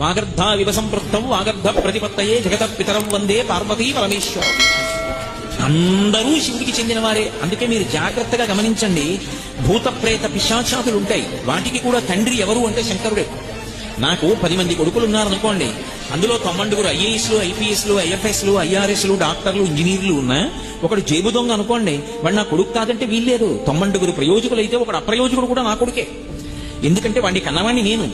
వాగర్ధావివ సంపృక్తం వాగర్ధ ప్రతిపత్తయే జగత పితరం వందే పార్వతీ పరమేశ్వర. అందరూ శివుడికి చెందిన వారే. అందుకే మీరు జాగ్రత్తగా గమనించండి, భూత ప్రేత పిశాచాదులు ఉంటాయి, వాటికి కూడా తండ్రి ఎవరు అంటే శంకరుడే. నాకు 10 మంది కొడుకులు ఉన్నారనుకోండి, అందులో 90 ఐఏఎస్లు, ఐపీఎస్లు, ఐఎఫ్ఎస్లు, ఐఆర్ఎస్లు, డాక్టర్లు, ఇంజనీర్లు ఉన్నా ఒకడు జేబు దొంగ అనుకోండి, వాడు నా కొడుకు కాదంటే వీల్లేదు. 90 ప్రయోజకులు అయితే ఒకడు అప్రయోజకుడు కూడా నా కొడుకే. ఎందుకంటే వాడిని కన్నవాడిని నేను.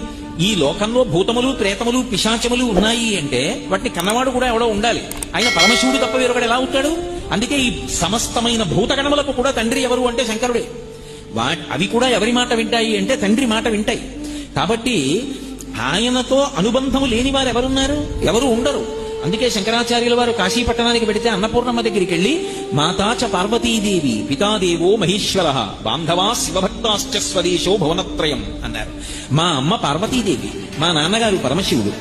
ఈ లోకంలో భూతములు, ప్రేతములు, పిశాచములు ఉన్నాయి అంటే వాటిని కన్నవాడు కూడా ఎవడో ఉండాలి. ఆయన పరమశివుడు తప్ప వేరొకడు ఎలా అవుతాడు? అందుకే ఈ సమస్తమైన భూతగణములకు కూడా తండ్రి ఎవరు అంటే శంకరుడే. అవి కూడా ఎవరి మాట వింటాయి అంటే తండ్రి మాట వింటాయి. కాబట్టి ఆయనతో అనుబంధము లేని వారు ఎవరున్నారు? ఎవరు ఉండరు. అందుకే శంకరాచార్యుల వారు కాశీపట్టణానికి వెడితే అన్నపూర్ణమ్మ దగ్గరికి వెళ్లి మాతాచ పార్వతీదేవి పితాదేవో మహేశ్వర బాంధవా శివభక్తాశ్చ స్వదేశో భువనత్రయం అన్నారు. మా అమ్మ పార్వతీదేవి, మా నాన్నగారు పరమశివుడు.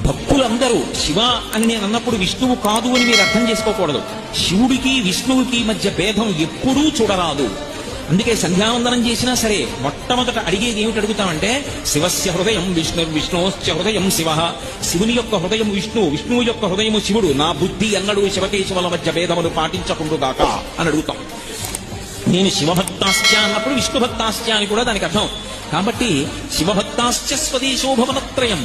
భక్తులందరూ శివ అని నేను అన్నప్పుడు విష్ణువు కాదు అని మీరు అర్థం చేసుకోకూడదు. శివుడికి విష్ణువుకి మధ్య భేదం ఎప్పుడూ చూడరాదు. అందుకే సంధ్యావందనం చేసినా సరే మొట్టమొదట అడిగేది ఏమిటి అడుగుతామంటే శివస్య హృదయం విష్ణోశ్చ హృదయం శివ. శివుని యొక్క హృదయం విష్ణువు, విష్ణువు యొక్క హృదయము శివుడు. నా బుద్ధి ఎన్నడూ శివకేశవుల మధ్య భేదములు పాటించకుండుగాక అని అడుగుతాం. నేను శివభక్తాశ్చ అన్నప్పుడు విష్ణుభక్తాశ్చ అని కూడా దానికి అర్థం. కాబట్టి శివభక్తాశ్చ స్వదేశో భువనత్రయం,